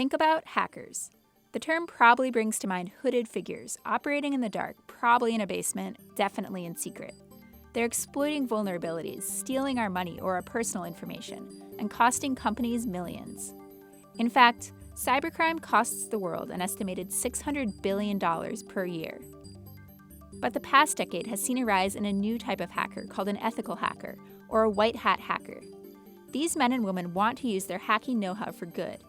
think about hackers. The term probably brings to mind hooded figures operating in the dark, probably in a basement, definitely in secret. They're exploiting vulnerabilities, stealing our money or our personal information, and costing companies millions. In fact, cybercrime costs the world an estimated $600 billion per year. But the past decade has seen a rise in a new type of hacker called an ethical hacker, or a white hat hacker. These men and women want to use their hacking know-how for good,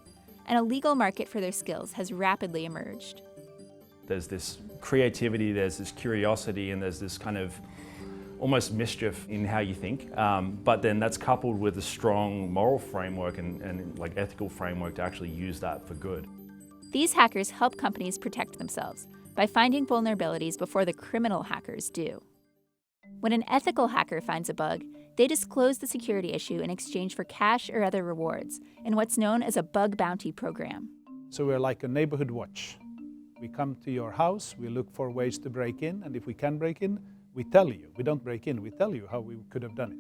and a legal market for their skills has rapidly emerged. There's this creativity, there's this curiosity, and there's this kind of almost mischief in how you think. But then that's coupled with a strong moral framework and like ethical framework to actually use that for good. These hackers help companies protect themselves by finding vulnerabilities before the criminal hackers do. When an ethical hacker finds a bug, they disclose the security issue in exchange for cash or other rewards in what's known as a bug bounty program. So we're like a neighborhood watch. We come to your house, we look for ways to break in, and if we can break in, we tell you. We don't break in, we tell you how we could have done it.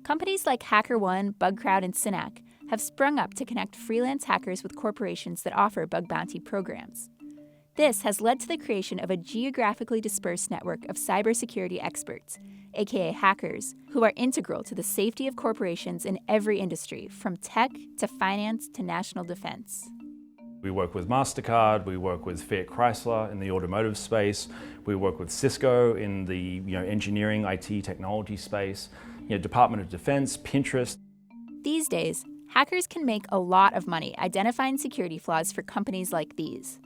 Companies like HackerOne, BugCrowd, and Synack have sprung up to connect freelance hackers with corporations that offer bug bounty programs. This has led to the creation of a geographically dispersed network of cybersecurity experts, aka hackers, who are integral to the safety of corporations in every industry, from tech to finance to national defense. We work with MasterCard, we work with Fiat Chrysler in the automotive space, we work with Cisco in the engineering, IT, technology space, Department of Defense, Pinterest. These days, hackers can make a lot of money identifying security flaws for companies like these.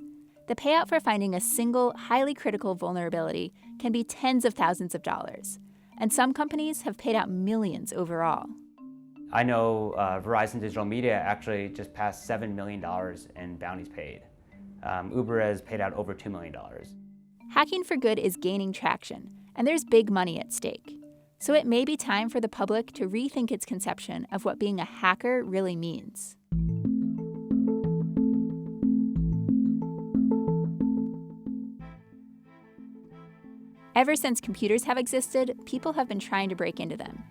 The payout for finding a single, highly critical vulnerability can be tens of thousands of dollars, and some companies have paid out millions overall. I know Verizon Digital Media actually just passed $7 million in bounties paid. Uber has paid out over $2 million. Hacking for good is gaining traction, and there's big money at stake. So it may be time for the public to rethink its conception of what being a hacker really means. Ever since computers have existed, people have been trying to break into them.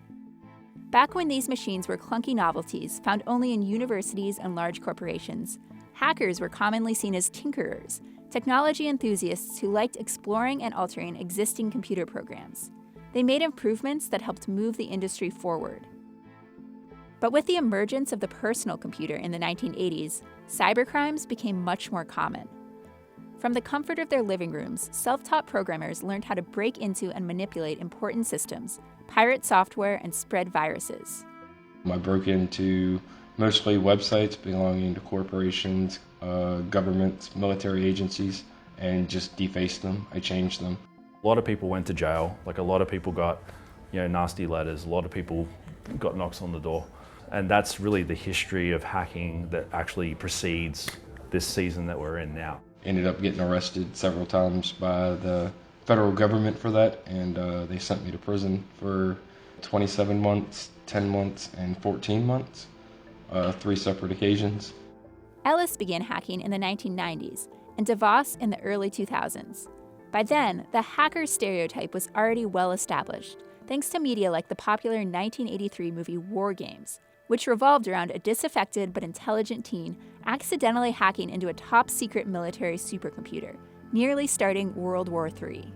Back when these machines were clunky novelties found only in universities and large corporations, hackers were commonly seen as tinkerers, technology enthusiasts who liked exploring and altering existing computer programs. They made improvements that helped move the industry forward. But with the emergence of the personal computer in the 1980s, cybercrimes became much more common. From the comfort of their living rooms, self-taught programmers learned how to break into and manipulate important systems, pirate software, and spread viruses. I broke into mostly websites belonging to corporations, governments, military agencies, and just defaced them. I changed them. A lot of people went to jail. Like a lot of people got, nasty letters. A lot of people got knocks on the door. And that's really the history of hacking that actually precedes this season that we're in now. Ended up getting arrested several times by the federal government for that, and they sent me to prison for 27 months, 10 months, and 14 months, 3 separate occasions. Ellis began hacking in the 1990s, and DeVos in the early 2000s. By then, the hacker stereotype was already well established, thanks to media like the popular 1983 movie War Games, which revolved around a disaffected but intelligent teen accidentally hacking into a top-secret military supercomputer, nearly starting World War III.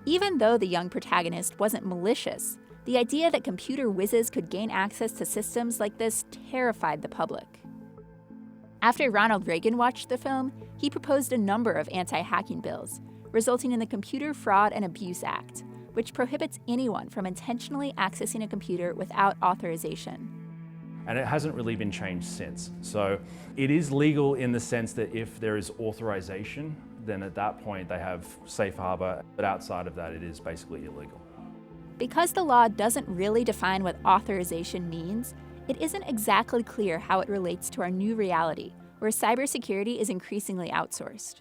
Even though the young protagonist wasn't malicious, the idea that computer whizzes could gain access to systems like this terrified the public. After Ronald Reagan watched the film, he proposed a number of anti-hacking bills, resulting in the Computer Fraud and Abuse Act, which prohibits anyone from intentionally accessing a computer without authorization. And it hasn't really been changed since. So it is legal in the sense that if there is authorization, then at that point they have safe harbor, but outside of that it is basically illegal. Because the law doesn't really define what authorization means, it isn't exactly clear how it relates to our new reality, where cybersecurity is increasingly outsourced.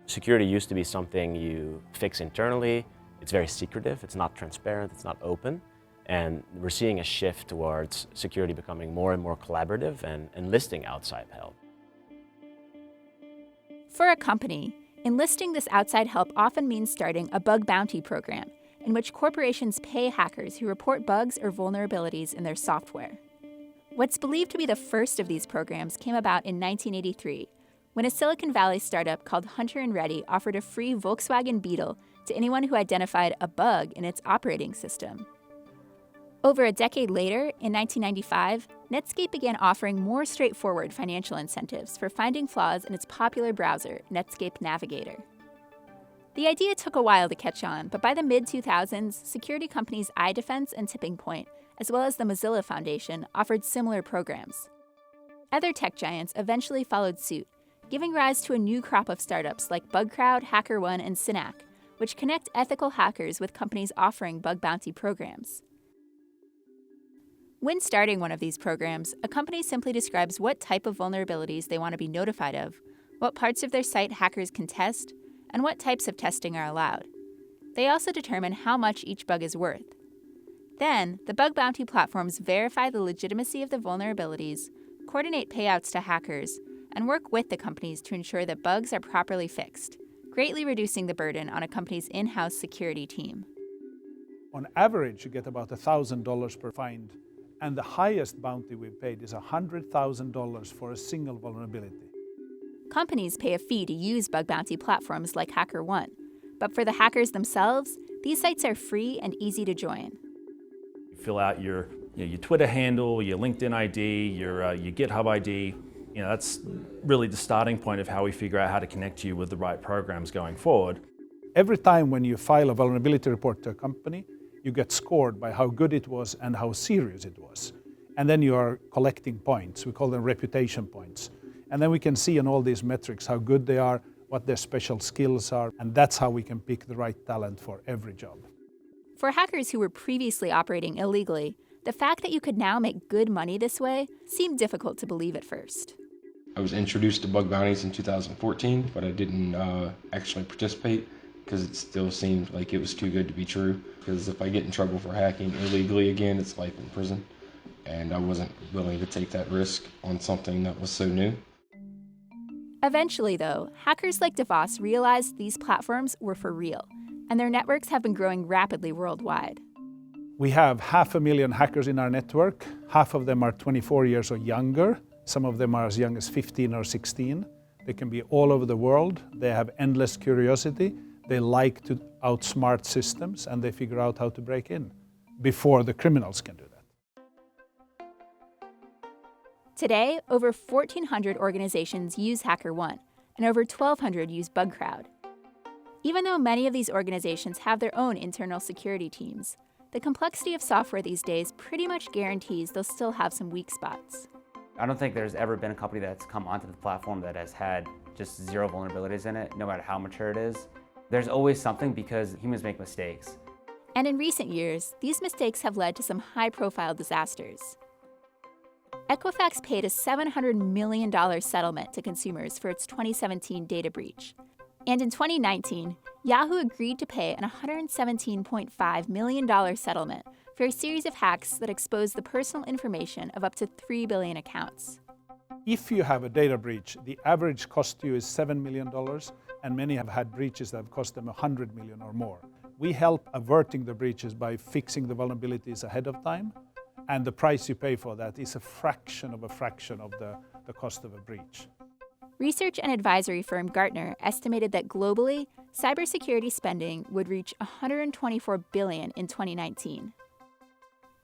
Security used to be something you fix internally. It's very secretive, it's not transparent, it's not open. And we're seeing a shift towards security becoming more and more collaborative and enlisting outside help. For a company, enlisting this outside help often means starting a bug bounty program in which corporations pay hackers who report bugs or vulnerabilities in their software. What's believed to be the first of these programs came about in 1983, when a Silicon Valley startup called Hunter & Ready offered a free Volkswagen Beetle to anyone who identified a bug in its operating system. Over a decade later, in 1995, Netscape began offering more straightforward financial incentives for finding flaws in its popular browser, Netscape Navigator. The idea took a while to catch on, but by the mid-2000s, security companies iDefense and Tipping Point, as well as the Mozilla Foundation, offered similar programs. Other tech giants eventually followed suit, giving rise to a new crop of startups like BugCrowd, HackerOne, and Synack, which connect ethical hackers with companies offering bug bounty programs. When starting one of these programs, a company simply describes what type of vulnerabilities they want to be notified of, what parts of their site hackers can test, and what types of testing are allowed. They also determine how much each bug is worth. Then, the bug bounty platforms verify the legitimacy of the vulnerabilities, coordinate payouts to hackers, and work with the companies to ensure that bugs are properly fixed, greatly reducing the burden on a company's in-house security team. On average, you get about $1,000 per find, and the highest bounty we've paid is $100,000 for a single vulnerability. Companies pay a fee to use bug bounty platforms like HackerOne, but for the hackers themselves, these sites are free and easy to join. You fill out your Twitter handle, your LinkedIn ID, your GitHub ID. That's really the starting point of how we figure out how to connect you with the right programs going forward. Every time when you file a vulnerability report to a company, you get scored by how good it was and how serious it was. And then you are collecting points. We call them reputation points. And then we can see in all these metrics how good they are, what their special skills are, and that's how we can pick the right talent for every job. For hackers who were previously operating illegally, the fact that you could now make good money this way seemed difficult to believe at first. I was introduced to bug bounties in 2014, but I didn't actually participate because it still seemed like it was too good to be true. Because if I get in trouble for hacking illegally again, it's life in prison. And I wasn't willing to take that risk on something that was so new. Eventually, though, hackers like DeVos realized these platforms were for real, and their networks have been growing rapidly worldwide. We have 500,000 hackers in our network. Half of them are 24 years or younger. Some of them are as young as 15 or 16. They can be all over the world. They have endless curiosity. They like to outsmart systems, and they figure out how to break in before the criminals can do that. Today, over 1,400 organizations use HackerOne, and over 1,200 use BugCrowd. Even though many of these organizations have their own internal security teams, the complexity of software these days pretty much guarantees they'll still have some weak spots. I don't think there's ever been a company that's come onto the platform that has had just zero vulnerabilities in it, no matter how mature it is. There's always something because humans make mistakes. And in recent years, these mistakes have led to some high-profile disasters. Equifax paid a $700 million settlement to consumers for its 2017 data breach. And in 2019, Yahoo agreed to pay an $117.5 million settlement for a series of hacks that exposed the personal information of up to 3 billion accounts. If you have a data breach, the average cost to you is $7 million, and many have had breaches that have cost them $100 million or more. We help averting the breaches by fixing the vulnerabilities ahead of time, and the price you pay for that is a fraction of the cost of a breach. Research and advisory firm Gartner estimated that globally, cybersecurity spending would reach $124 billion in 2019.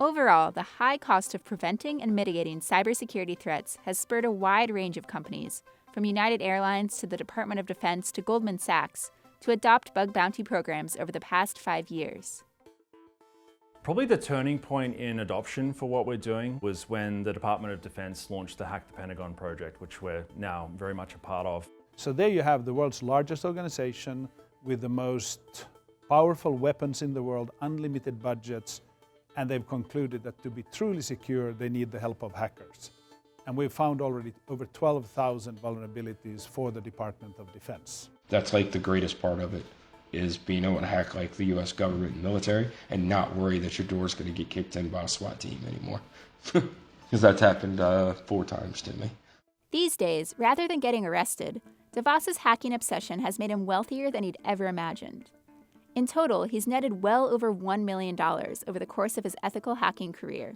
Overall, the high cost of preventing and mitigating cybersecurity threats has spurred a wide range of companies, from United Airlines to the Department of Defense to Goldman Sachs, to adopt bug bounty programs over the past 5 years. Probably the turning point in adoption for what we're doing was when the Department of Defense launched the Hack the Pentagon project, which we're now very much a part of. So there you have the world's largest organization with the most powerful weapons in the world, unlimited budgets, and they've concluded that to be truly secure, they need the help of hackers. And we've found already over 12,000 vulnerabilities for the Department of Defense. That's like the greatest part of it, is being able to hack like the US government and military and not worry that your door's going to get kicked in by a SWAT team anymore. Because that's happened 4 times to me. These days, rather than getting arrested, DeVos's hacking obsession has made him wealthier than he'd ever imagined. In total, he's netted well over $1 million over the course of his ethical hacking career.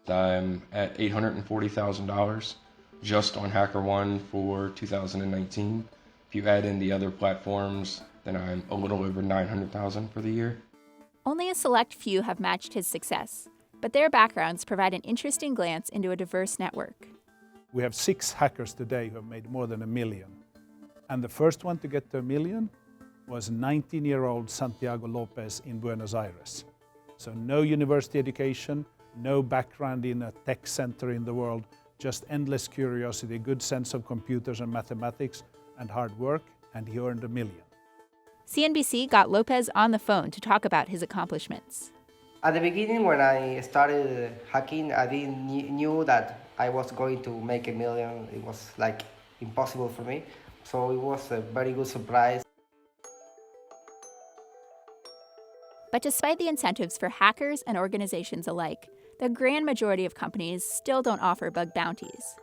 I'm at $840,000 just on HackerOne for 2019. If you add in the other platforms, then I'm a little over $900,000 for the year. Only a select few have matched his success, but their backgrounds provide an interesting glance into a diverse network. We have 6 hackers today who have made more than $1 million. And the first one to get to $1 million was 19-year-old Santiago Lopez in Buenos Aires. So no university education, no background in a tech center in the world, just endless curiosity, good sense of computers and mathematics, and hard work, and he earned $1 million. CNBC got Lopez on the phone to talk about his accomplishments. At the beginning, when I started hacking, I didn't knew that I was going to make $1 million. It was like impossible for me. So it was a very good surprise. But despite the incentives for hackers and organizations alike, the grand majority of companies still don't offer bug bounties.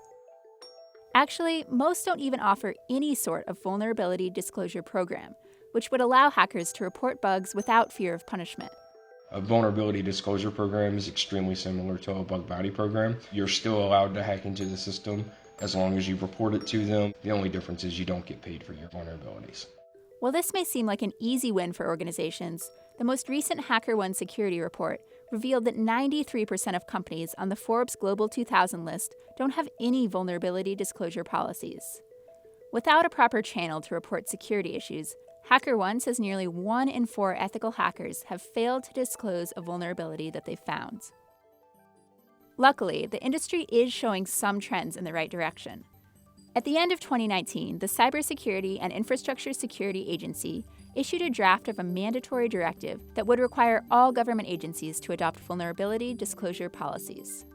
Actually, most don't even offer any sort of vulnerability disclosure program, which would allow hackers to report bugs without fear of punishment. A vulnerability disclosure program is extremely similar to a bug bounty program. You're still allowed to hack into the system as long as you report it to them. The only difference is you don't get paid for your vulnerabilities. While this may seem like an easy win for organizations, the most recent HackerOne security report revealed that 93% of companies on the Forbes Global 2000 list don't have any vulnerability disclosure policies. Without a proper channel to report security issues, HackerOne says nearly 1 in 4 ethical hackers have failed to disclose a vulnerability that they found. Luckily, the industry is showing some trends in the right direction. At the end of 2019, the Cybersecurity and Infrastructure Security Agency issued a draft of a mandatory directive that would require all government agencies to adopt vulnerability disclosure policies.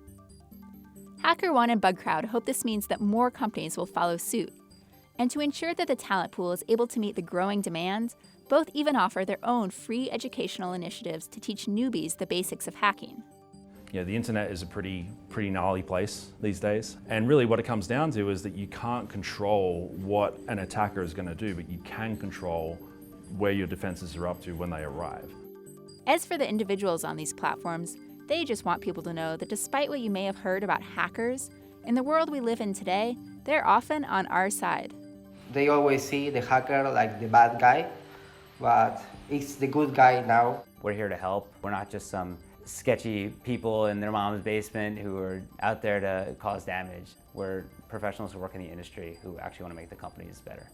HackerOne and BugCrowd hope this means that more companies will follow suit. And to ensure that the talent pool is able to meet the growing demand, both even offer their own free educational initiatives to teach newbies the basics of hacking. Yeah, the internet is a pretty gnarly place these days. And really what it comes down to is that you can't control what an attacker is going to do, but you can control where your defenses are up to when they arrive. As for the individuals on these platforms, they just want people to know that despite what you may have heard about hackers, in the world we live in today, they're often on our side. They always see the hacker like the bad guy, but it's the good guy now. We're here to help. We're not just some sketchy people in their mom's basement who are out there to cause damage. We're professionals who work in the industry who actually want to make the companies better.